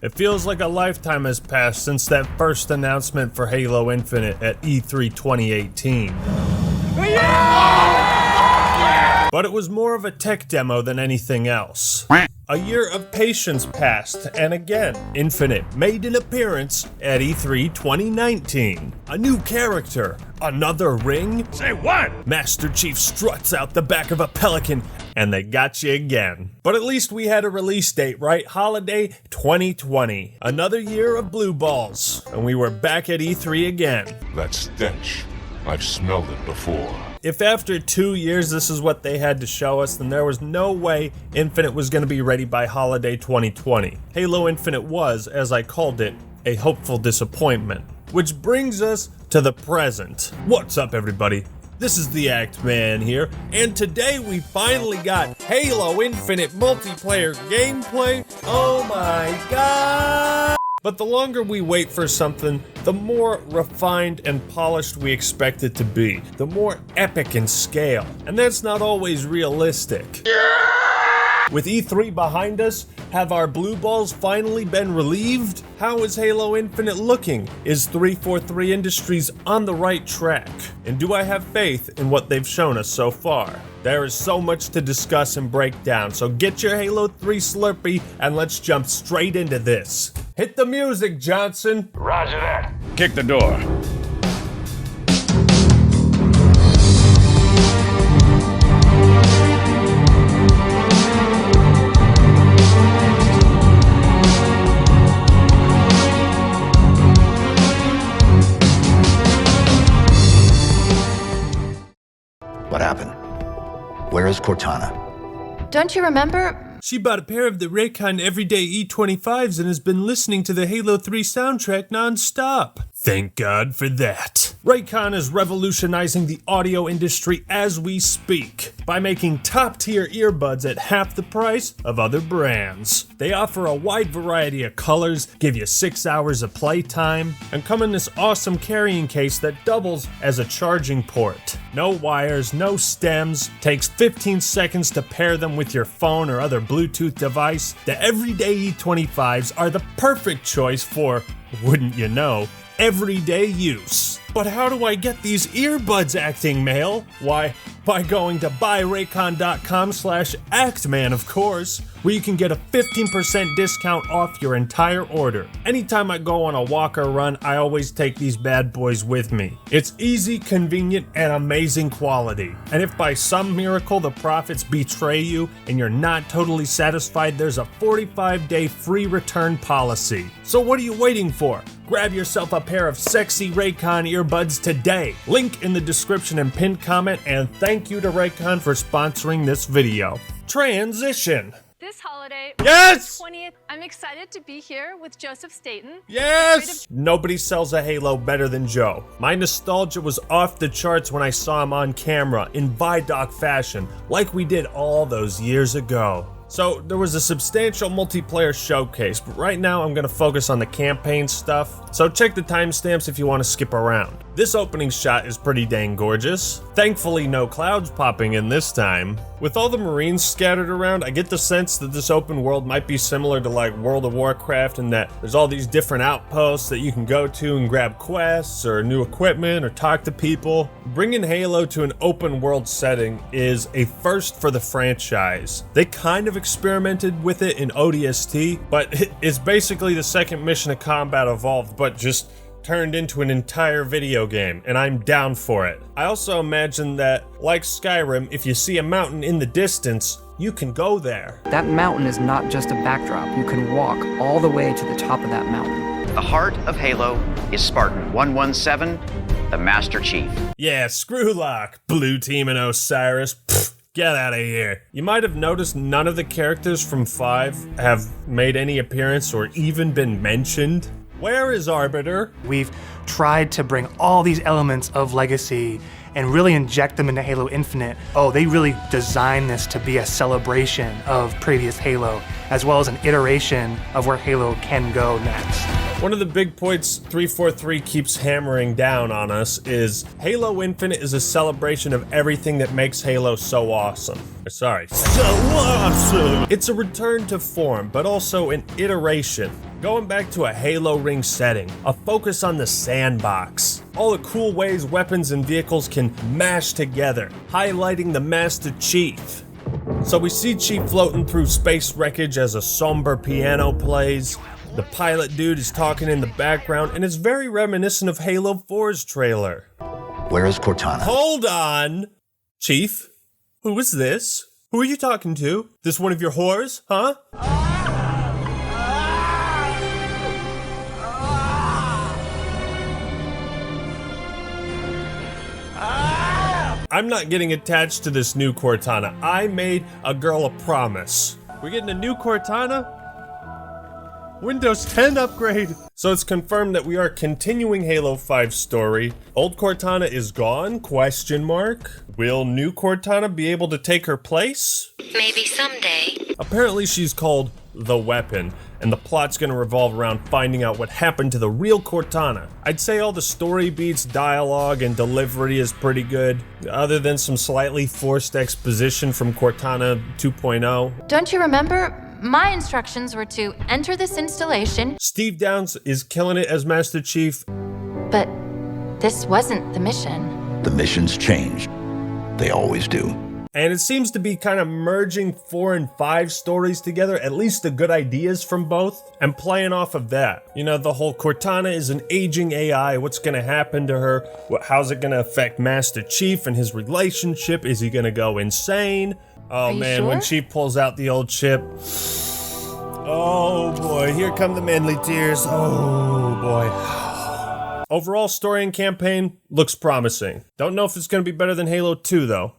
It feels like a lifetime has passed since that first announcement for Halo Infinite at E3 2018. But it was more of a tech demo than anything else. A year of patience passed, and again, Infinite made an appearance at E3 2019. A new character, another ring. Say what? Master Chief struts out the back of a pelican, and they got you again. But at least we had a release date, right? Holiday 2020. Another year of blue balls, and we were back at E3 again. That stench. I've smelled it before. If after 2 years this is what they had to show us, then there was no way Infinite was going to be ready by holiday 2020. Halo Infinite was, as I called it, a hopeful disappointment. Which brings us to the present. What's up, everybody? This is the Act Man here, and today we finally got Halo Infinite multiplayer gameplay. Oh my god! But the longer we wait for something, the more refined and polished we expect it to be. The more epic in scale. And that's not always realistic. With E3 behind us, have our blue balls finally been relieved? How is Halo Infinite looking? Is 343 Industries on the right track? And do I have faith in what they've shown us so far? There is so much to discuss and break down, so get your Halo 3 Slurpee and let's jump straight into this. Hit the music, Johnson. Roger that. Kick the door. What happened? Where is Cortana? Don't you remember? She bought a pair of the Raycon Everyday E25s and has been listening to the Halo 3 soundtrack non-stop. Thank God for that. Raycon is revolutionizing the audio industry as we speak by making top-tier earbuds at half the price of other brands. They offer a wide variety of colors, give you 6 hours of playtime, and come in this awesome carrying case that doubles as a charging port. No wires, no stems, takes 15 seconds to pair them with your phone or other Bluetooth device. The Everyday E25s are the perfect choice for, wouldn't you know, everyday use. But how do I get these earbuds, Acting Male? Why, by going to buyraycon.com/actman, of course, where you can get a 15% discount off your entire order. Anytime I go on a walk or run, I always take these bad boys with me. It's easy, convenient, and amazing quality. And if by some miracle the profits betray you and you're not totally satisfied, there's a 45-day free return policy. So what are you waiting for? Grab yourself a pair of sexy Raycon earbuds today. Link in the description and pinned comment, and thank you to Raycon for sponsoring this video. Transition. This holiday, Yes! 20th, I'm excited to be here with Joseph Staten. Yes! Nobody sells a Halo better than Joe. My nostalgia was off the charts when I saw him on camera in Vidoc fashion, like we did all those years ago. So there was a substantial multiplayer showcase, but right now I'm going to focus on the campaign stuff, so check the timestamps if you want to skip around. This opening shot is pretty dang gorgeous. Thankfully no clouds popping in this time. With all the Marines scattered around, I get the sense that this open world might be similar to like World of Warcraft in that there's all these different outposts that you can go to and grab quests or new equipment or talk to people. Bringing Halo to an open world setting is a first for the franchise. They kind of experimented with it in ODST, but it's basically the second Mission of Combat Evolved, but just turned into an entire video game, and I'm down for it. I also imagine that, like Skyrim, if you see a mountain in the distance, you can go there. That mountain is not just a backdrop. You can walk all the way to the top of that mountain. The heart of Halo is Spartan 117, the Master Chief. Yeah, screw Locke, Blue Team and Osiris. Pfft, get out of here. You might have noticed none of the characters from 5 have made any appearance or even been mentioned. Where is Arbiter? We've tried to bring all these elements of Legacy and really inject them into Halo Infinite. Oh, they really designed this to be a celebration of previous Halo, as well as an iteration of where Halo can go next. One of the big points 343 keeps hammering down on us is Halo Infinite is a celebration of everything that makes Halo so awesome. So awesome! It's a return to form, but also an iteration. Going back to a Halo ring setting, a focus on the sandbox. All the cool ways weapons and vehicles can mash together, highlighting the Master Chief. So we see Chief floating through space wreckage as a somber piano plays. The pilot dude is talking in the background, and it's very reminiscent of Halo 4's trailer. Where is Cortana? Hold on! Chief? Who is this? Who are you talking to? This one of your whores, huh? I'm not getting attached to this new Cortana. I made a girl a promise. We're getting a new Cortana? Windows 10 upgrade! So it's confirmed that we are continuing Halo 5 story. Old Cortana is gone? Question mark. Will new Cortana be able to take her place? Maybe someday. Apparently she's called the Weapon, and the plot's gonna revolve around finding out what happened to the real Cortana. I'd say all the story beats, dialogue, and delivery is pretty good, other than some slightly forced exposition from Cortana 2.0. Don't you remember? My instructions were to enter this installation. Steve Downs is killing it as Master Chief. But this wasn't the mission. The missions changed. They always do. And it seems to be kind of merging 4 and 5 stories together, at least the good ideas from both, and playing off of that. You know, the whole Cortana is an aging AI, what's gonna happen to her? How's it gonna affect Master Chief and his relationship? Is he gonna go insane? Oh man, sure? when Chief pulls out the old chip. Oh boy, here come the manly tears. Oh boy. Overall story and campaign looks promising. Don't know if it's gonna be better than Halo 2 though.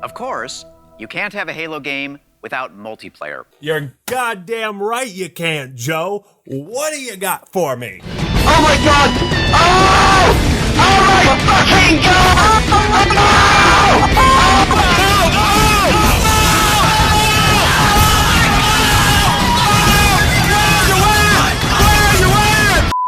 Of course, you can't have a Halo game without multiplayer. You're goddamn right you can't, Joe. What do you got for me? Oh my god! Oh! Oh my fucking god!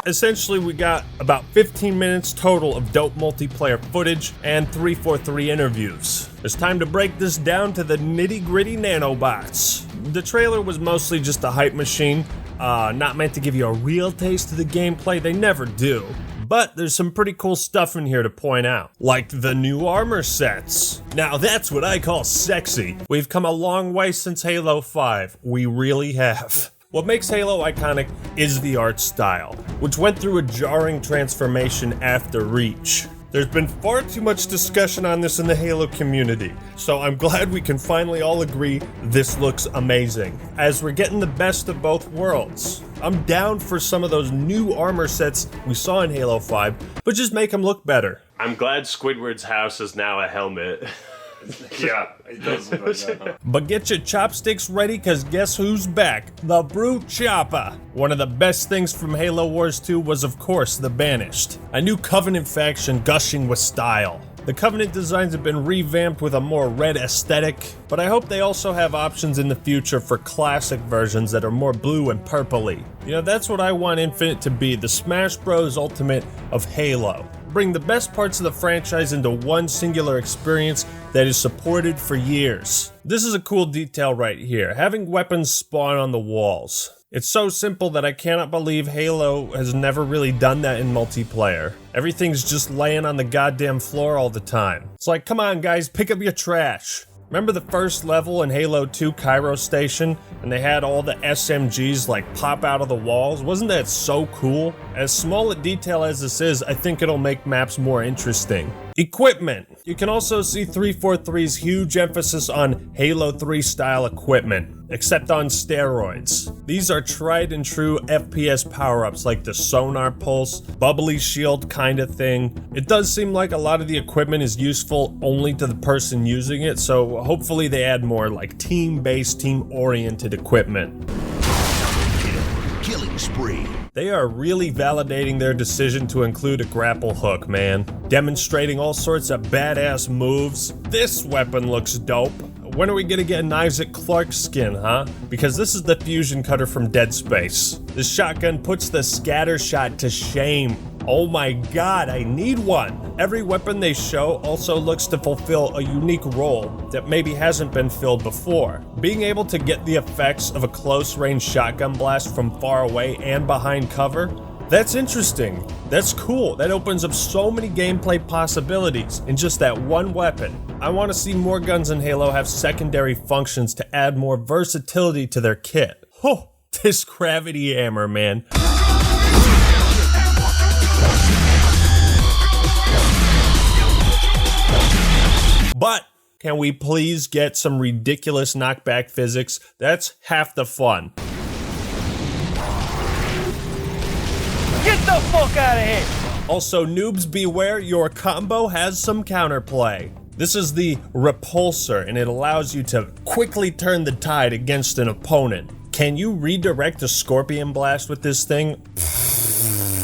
Essentially, we got about 15 minutes total of dope multiplayer footage and 343 interviews. It's time to break this down to the nitty-gritty nanobots. The trailer was mostly just a hype machine, not meant to give you a real taste of the gameplay, they never do. But there's some pretty cool stuff in here to point out, like the new armor sets. Now that's what I call sexy. We've come a long way since Halo 5, we really have. What makes Halo iconic is the art style, which went through a jarring transformation after Reach. There's been far too much discussion on this in the Halo community, so I'm glad we can finally all agree this looks amazing, as we're getting the best of both worlds. I'm down for some of those new armor sets we saw in Halo 5, but just make them look better. I'm glad Squidward's house is now a helmet. Yeah, it does look like that, huh? But get your chopsticks ready, cause guess who's back? The Brute Chopper! One of the best things from Halo Wars 2 was of course the Banished. A new Covenant faction gushing with style. The Covenant designs have been revamped with a more red aesthetic, but I hope they also have options in the future for classic versions that are more blue and purpley. You know, that's what I want Infinite to be, the Smash Bros. Ultimate of Halo. Bring the best parts of the franchise into one singular experience that is supported for years. This is a cool detail right here, having weapons spawn on the walls. It's so simple that I cannot believe Halo has never really done that in multiplayer. Everything's just laying on the goddamn floor all the time. It's like, come on guys, pick up your trash. Remember the first level in Halo 2 Cairo Station, and they had all the SMGs like pop out of the walls? Wasn't that so cool? As small a detail as this is, I think it'll make maps more interesting. Equipment. You can also see 343's huge emphasis on Halo 3 style equipment, except on steroids. These are tried and true FPS power-ups like the sonar pulse, bubbly shield kind of thing. It does seem like a lot of the equipment is useful only to the person using it, so hopefully they add more like team-based, team-oriented equipment. Killing spree. They are really validating their decision to include a grapple hook, man. Demonstrating all sorts of badass moves. This weapon looks dope. When are we gonna get an Isaac Clarke skin, huh? Because this is the fusion cutter from Dead Space. This shotgun puts the scatter shot to shame. Oh my god, I need one! Every weapon they show also looks to fulfill a unique role that maybe hasn't been filled before. Being able to get the effects of a close-range shotgun blast from far away and behind cover, that's interesting. That's cool. That opens up so many gameplay possibilities in just that one weapon. I want to see more guns in Halo have secondary functions to add more versatility to their kit. Oh, this gravity hammer, man. But can we please get some ridiculous knockback physics? That's half the fun. Get the fuck out of here! Also, noobs beware, your combo has some counterplay. This is the repulsor, and it allows you to quickly turn the tide against an opponent. Can you redirect a scorpion blast with this thing?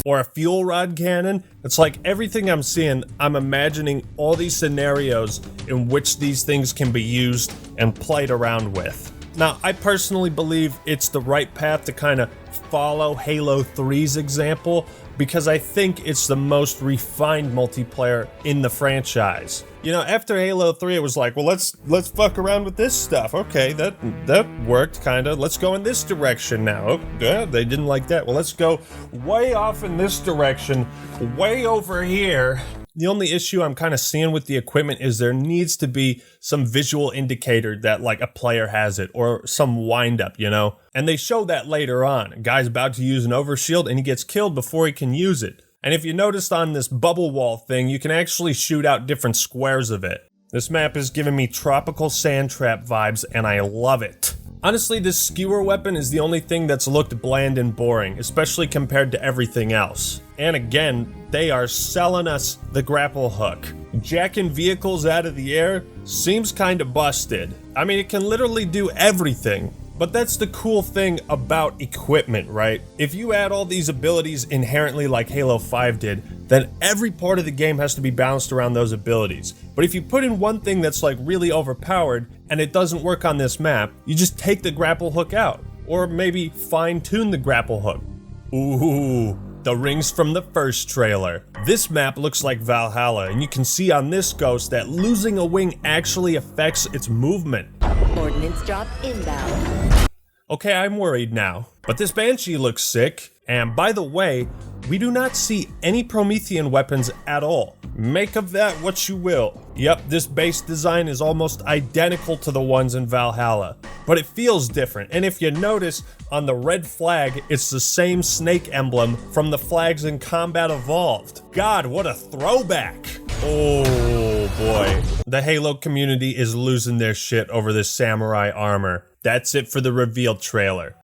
Or a fuel rod cannon? It's like everything I'm seeing, I'm imagining all these scenarios in which these things can be used and played around with. Now, I personally believe it's the right path to kind of follow Halo 3's example because I think it's the most refined multiplayer in the franchise. You know, after Halo 3, it was like, well, let's fuck around with this stuff. Okay, that worked, kind of. Let's go in this direction now. Oh, yeah, they didn't like that. Well, let's go way off in this direction, way over here. The only issue I'm kind of seeing with the equipment is there needs to be some visual indicator that like a player has it or some windup, you know? And they show that later on. A guy's about to use an overshield and he gets killed before he can use it. And if you noticed on this bubble wall thing, you can actually shoot out different squares of it. This map is giving me tropical sand trap vibes and I love it. Honestly, this skewer weapon is the only thing that's looked bland and boring, especially compared to everything else. And again, they are selling us the grapple hook. Jacking vehicles out of the air seems kinda busted. I mean, it can literally do everything. But that's the cool thing about equipment, right? If you add all these abilities inherently like Halo 5 did, then every part of the game has to be balanced around those abilities. But if you put in one thing that's like really overpowered and it doesn't work on this map, you just take the grapple hook out. Or maybe fine-tune the grapple hook. Ooh, the rings from the first trailer. This map looks like Valhalla, and you can see on this ghost that losing a wing actually affects its movement. Ordnance drop inbound. Okay, I'm worried now. But this Banshee looks sick. And by the way, we do not see any Promethean weapons at all. Make of that what you will. Yep, this base design is almost identical to the ones in Valhalla. But it feels different. And if you notice, on the red flag, it's the same snake emblem from the flags in Combat Evolved. God, what a throwback. Oh boy. The Halo community is losing their shit over this samurai armor. That's it for the reveal trailer.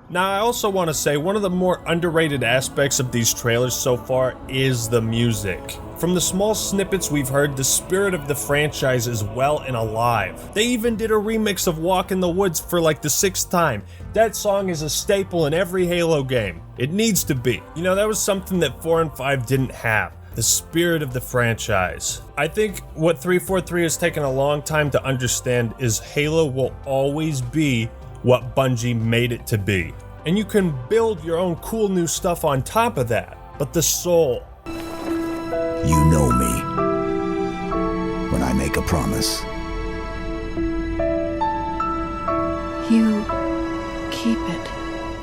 Now, I also want to say one of the more underrated aspects of these trailers so far is the music. From the small snippets we've heard, the spirit of the franchise is well and alive. They even did a remix of Walk in the Woods for like the 6th time. That song is a staple in every Halo game. It needs to be. You know, that was something that 4 and 5 didn't have. The spirit of the franchise. I think what 343 has taken a long time to understand is Halo will always be what Bungie made it to be. And you can build your own cool new stuff on top of that. But the soul. You know me. When I make a promise. You keep it.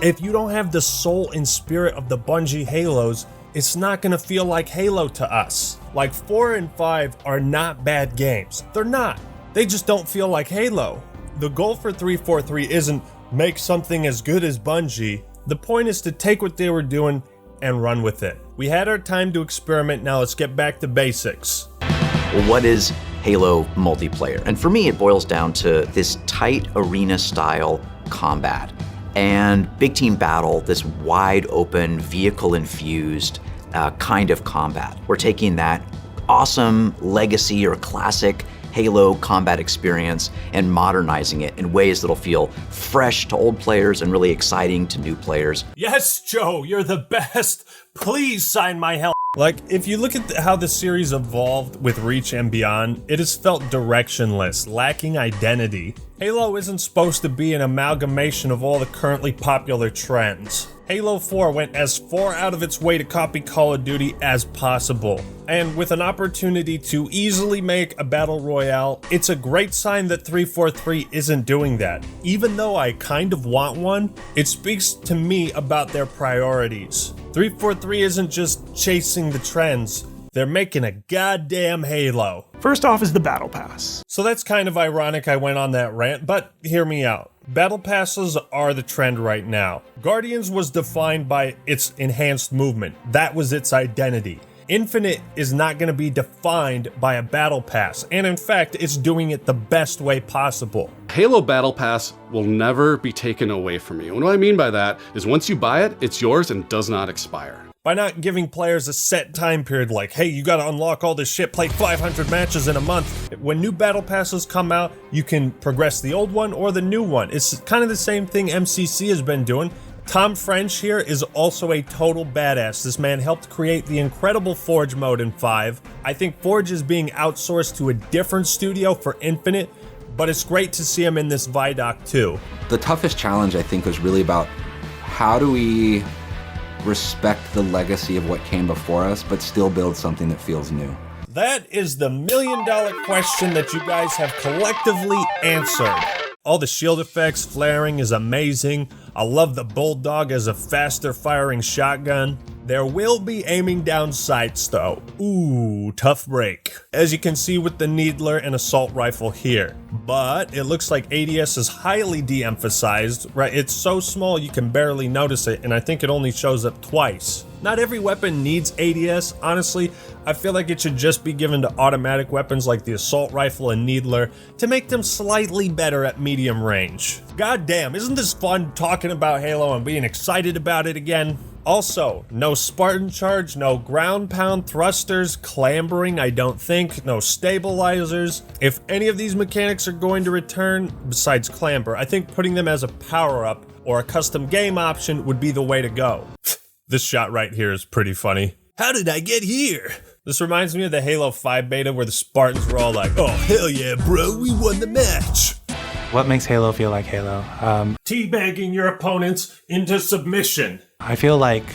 If you don't have the soul and spirit of the Bungie Halos, it's not gonna feel like Halo to us. Like 4 and 5 are not bad games. They're not. They just don't feel like Halo. The goal for 343 isn't make something as good as Bungie. The point is to take what they were doing and run with it. We had our time to experiment, now let's get back to basics. Well, what is Halo multiplayer? And for me, it boils down to this tight arena-style combat and big team battle, this wide open, vehicle-infused kind of combat. We're taking that awesome legacy or classic Halo combat experience and modernizing it in ways that'll feel fresh to old players and really exciting to new players. Yes, Joe, you're the best. Please sign my hell. Like, if you look at how the series evolved with Reach and beyond, it has felt directionless, lacking identity. Halo isn't supposed to be an amalgamation of all the currently popular trends. Halo 4 went as far out of its way to copy Call of Duty as possible. And with an opportunity to easily make a battle royale, it's a great sign that 343 isn't doing that. Even though I kind of want one, it speaks to me about their priorities. 343 isn't just chasing the trends, they're making a goddamn Halo. First off is the Battle Pass. So that's kind of ironic I went on that rant, but hear me out. Battle passes are the trend right now. Guardians was defined by its enhanced movement. That was its identity. Infinite is not going to be defined by a battle pass, and in fact, it's doing it the best way possible. Halo Battle Pass will never be taken away from you. And what I mean by that is once you buy it, it's yours and does not expire. By not giving players a set time period like, hey, you gotta unlock all this shit, play 500 matches in a month. When new battle passes come out, you can progress the old one or the new one. It's kind of the same thing MCC has been doing. Tom French here is also a total badass. This man helped create the incredible Forge mode in 5. I think Forge is being outsourced to a different studio for Infinite, but it's great to see him in this Vidoc too. The toughest challenge, I think, was really about how do we respect the legacy of what came before us, but still build something that feels new? That is the million-dollar question that you guys have collectively answered. All the shield effects, flaring is amazing. I love the Bulldog as a faster firing shotgun. There will be aiming down sights though. Ooh, tough break. As you can see with the Needler and Assault Rifle here. But it looks like ADS is highly de-emphasized, right? It's so small you can barely notice it, and I think it only shows up twice. Not every weapon needs ADS, honestly. I feel like it should just be given to automatic weapons like the Assault Rifle and Needler to make them slightly better at medium range. God damn, isn't this fun talking about Halo and being excited about it again? Also, no Spartan charge, no ground pound thrusters, clambering I don't think, no stabilizers. If any of these mechanics are going to return, besides clamber, I think putting them as a power-up or a custom game option would be the way to go. This shot right here is pretty funny. How did I get here? This reminds me of the Halo 5 beta where the Spartans were all like, oh hell yeah bro, we won the match. What makes Halo feel like Halo? Teabagging your opponents into submission. I feel like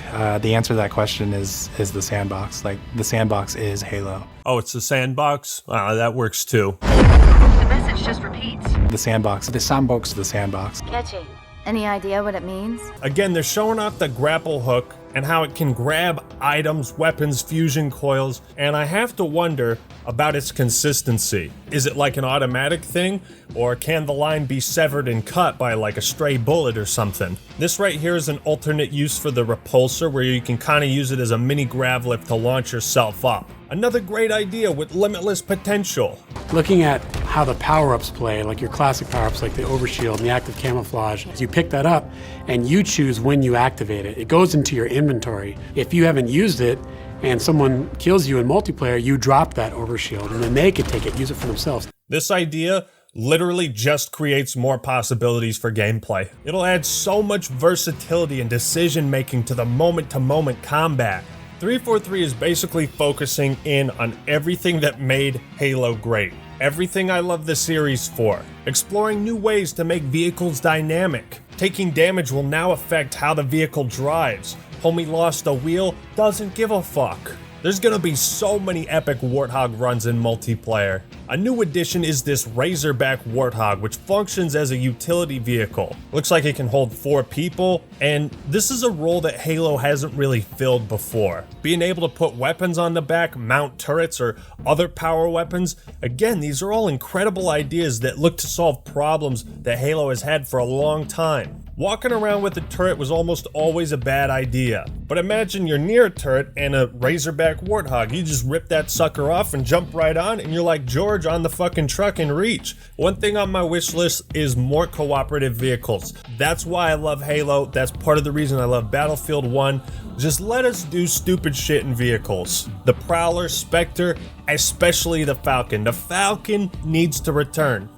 the answer to that question is the sandbox. Like, the sandbox is Halo. Oh, it's the sandbox? That works too. The message just repeats. The sandbox. The sandbox. The sandbox. Catchy. Any idea what it means? Again, they're showing off the grapple hook and how it can grab items, weapons, fusion coils, and I have to wonder about its consistency. Is it like an automatic thing, or can the line be severed and cut by like a stray bullet or something? This right here is an alternate use for the repulsor where you can kind of use it as a mini grav lift to launch yourself up. Another great idea with limitless potential. Looking at how the power-ups play, like your classic power-ups like the overshield and the active camouflage, you pick that up and you choose when you activate it. It goes into your inventory. If you haven't used it and someone kills you in multiplayer, you drop that overshield and then they can take it, use it for themselves. This idea literally just creates more possibilities for gameplay. It'll add so much versatility and decision making to the moment-to-moment combat. 343 is basically focusing in on everything that made Halo great. Everything I love the series for. Exploring new ways to make vehicles dynamic. Taking damage will now affect how the vehicle drives. Homie lost a wheel, doesn't give a fuck. There's gonna be so many epic Warthog runs in multiplayer. A new addition is this Razorback Warthog, which functions as a utility vehicle. Looks like it can hold 4 people, and this is a role that Halo hasn't really filled before. Being able to put weapons on the back, mount turrets, or other power weapons, again, these are all incredible ideas that look to solve problems that Halo has had for a long time. Walking around with a turret was almost always a bad idea. But imagine you're near a turret and a Razorback Warthog. You just rip that sucker off and jump right on, and you're like George on the fucking truck in Reach. One thing on my wish list is more cooperative vehicles. That's why I love Halo. That's part of the reason I love Battlefield 1. Just let us do stupid shit in vehicles. The Prowler, Spectre, especially the Falcon. The Falcon needs to return.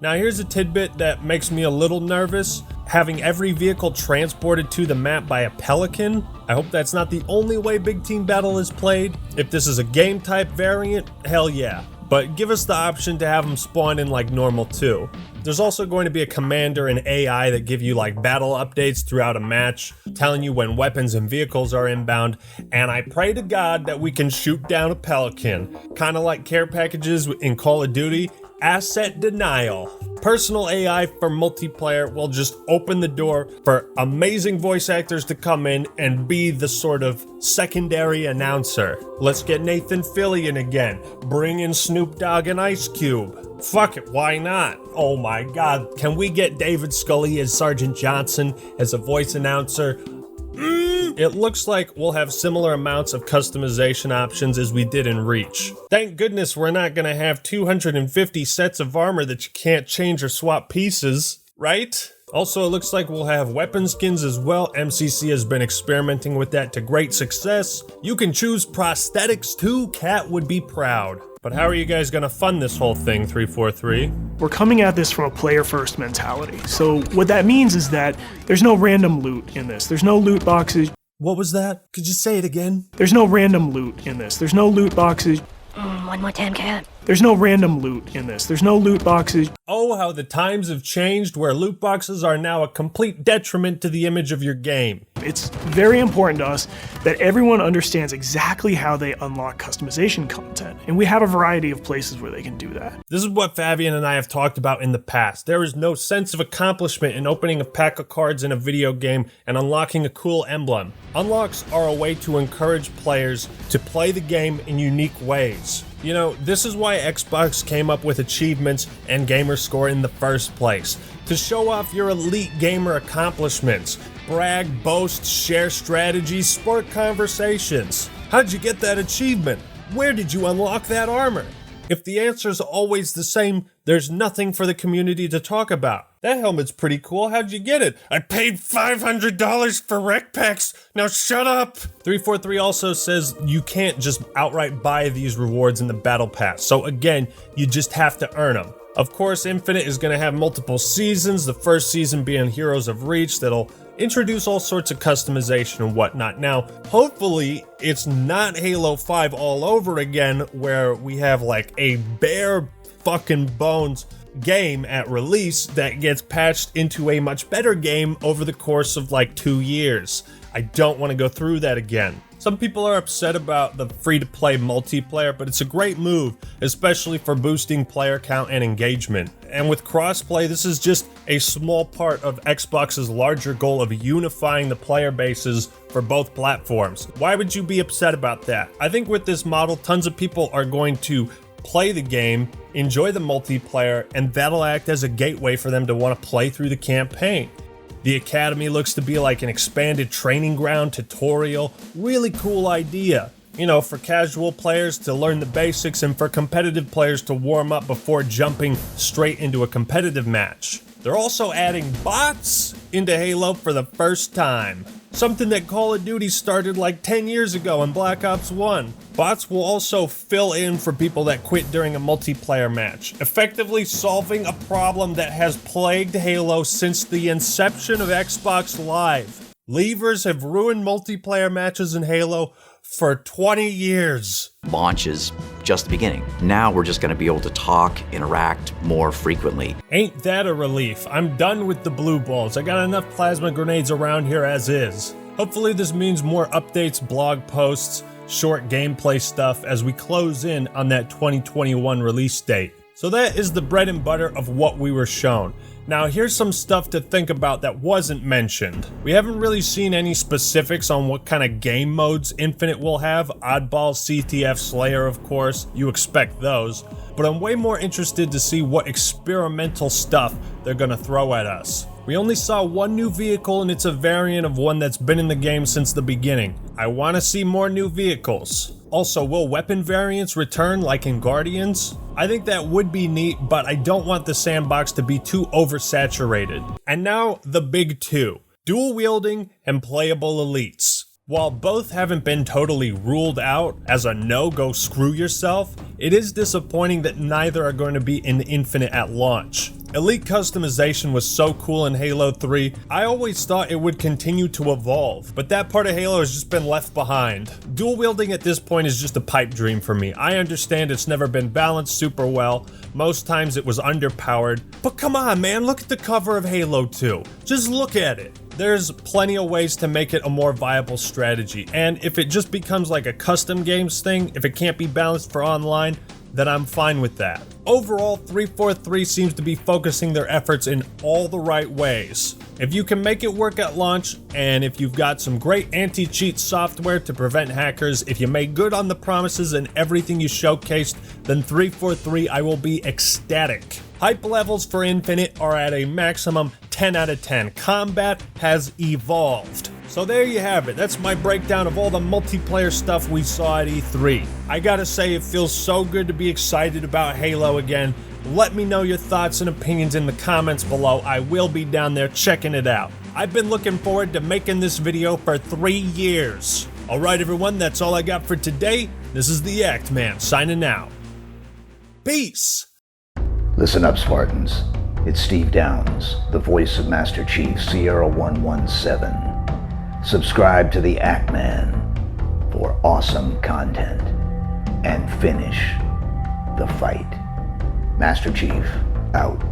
Now here's a tidbit that makes me a little nervous. Having every vehicle transported to the map by a Pelican. I hope that's not the only way Big Team Battle is played. If this is a game type variant, hell yeah. But give us the option to have them spawn in like normal too. There's also going to be a commander and AI that give you like battle updates throughout a match, telling you when weapons and vehicles are inbound, and I pray to God that we can shoot down a pelican, kind of like care packages in Call of Duty. Asset denial. Personal AI for multiplayer will just open the door for amazing voice actors to come in and be the sort of secondary announcer. Let's get Nathan Fillion again. Bring in Snoop Dogg and Ice Cube. Fuck it, why not? Oh my god, can we get David Scully as Sergeant Johnson as a voice announcer? It looks like we'll have similar amounts of customization options as we did in Reach. Thank goodness we're not gonna have 250 sets of armor that you can't change or swap pieces, right? Also, it looks like we'll have weapon skins as well. MCC has been experimenting with that to great success. You can choose prosthetics too. Cat would be proud. But how are you guys gonna fund this whole thing, 343? We're coming at this from a player-first mentality. So what that means is that there's no random loot in this. There's no loot boxes. What was that? Could you say it again? There's no random loot in this. There's no loot boxes. One more time, Cat. There's no random loot in this. There's no loot boxes. Oh, how the times have changed where loot boxes are now a complete detriment to the image of your game. It's very important to us that everyone understands exactly how they unlock customization content, and we have a variety of places where they can do that. This is what Fabian and I have talked about in the past. There is no sense of accomplishment in opening a pack of cards in a video game and unlocking a cool emblem. Unlocks are a way to encourage players to play the game in unique ways. You know, this is why Xbox came up with achievements and gamer score in the first place. To show off your elite gamer accomplishments. Brag, boast, share strategies, spark conversations. How'd you get that achievement? Where did you unlock that armor? If the answer's always the same, there's nothing for the community to talk about. That helmet's pretty cool. How'd you get it? I paid $500 for rec packs. Now shut up. 343 also says you can't just outright buy these rewards in the battle pass. So again, you just have to earn them. Of course, Infinite is going to have multiple seasons, the first season being Heroes of Reach that'll introduce all sorts of customization and whatnot. Now, hopefully, it's not Halo 5 all over again, where we have like a bare fucking bones game at release that gets patched into a much better game over the course of like 2 years. I don't want to go through that again. Some people are upset about the free-to-play multiplayer, but it's a great move, especially for boosting player count and engagement. And with crossplay, this is just a small part of Xbox's larger goal of unifying the player bases for both platforms. Why would you be upset about that? I think with this model, tons of people are going to play the game, enjoy the multiplayer, and that'll act as a gateway for them to want to play through the campaign. The Academy looks to be like an expanded training ground tutorial. Really cool idea. You know, for casual players to learn the basics and for competitive players to warm up before jumping straight into a competitive match. They're also adding bots into Halo for the first time. Something that Call of Duty started like 10 years ago in Black Ops 1. Bots will also fill in for people that quit during a multiplayer match, effectively solving a problem that has plagued Halo since the inception of Xbox Live. Leavers have ruined multiplayer matches in Halo for 20 years. Launch is just the beginning. Now we're just going to be able to talk, interact more frequently. Ain't that a relief? I'm done with the blue balls. I got enough plasma grenades around here as is. Hopefully this means more updates, blog posts, short gameplay stuff as we close in on that 2021 release date. So that is the bread and butter of what we were shown. Now here's some stuff to think about that wasn't mentioned. We haven't really seen any specifics on what kind of game modes Infinite will have. Oddball, CTF, Slayer, of course. You expect those. But I'm way more interested to see what experimental stuff they're gonna throw at us. We only saw one new vehicle and it's a variant of one that's been in the game since the beginning. I want to see more new vehicles. Also, will weapon variants return like in Guardians? I think that would be neat, but I don't want the sandbox to be too oversaturated. And now, the big two. Dual wielding and playable elites. While both haven't been totally ruled out as a no, go screw yourself, it is disappointing that neither are going to be in Infinite at launch. Elite customization was so cool in Halo 3, I always thought it would continue to evolve, but that part of Halo has just been left behind. Dual wielding at this point is just a pipe dream for me. I understand it's never been balanced super well, most times it was underpowered, but come on man, look at the cover of Halo 2. Just look at it. There's plenty of ways to make it a more viable strategy, and if it just becomes like a custom games thing, if it can't be balanced for online, then I'm fine with that. Overall, 343 seems to be focusing their efforts in all the right ways. If you can make it work at launch, and if you've got some great anti-cheat software to prevent hackers, if you make good on the promises and everything you showcased, then 343 I will be ecstatic. Hype levels for Infinite are at a maximum 10 out of 10. Combat has evolved. So there you have it. That's my breakdown of all the multiplayer stuff we saw at E3. I gotta say, it feels so good to be excited about Halo again. Let me know your thoughts and opinions in the comments below. I will be down there checking it out. I've been looking forward to making this video for 3 years. Alright everyone, that's all I got for today. This is the Act Man signing out. Peace! Listen up, Spartans. It's Steve Downs, the voice of Master Chief Sierra 117. Subscribe to the Act Man for awesome content and finish the fight. Master Chief, out.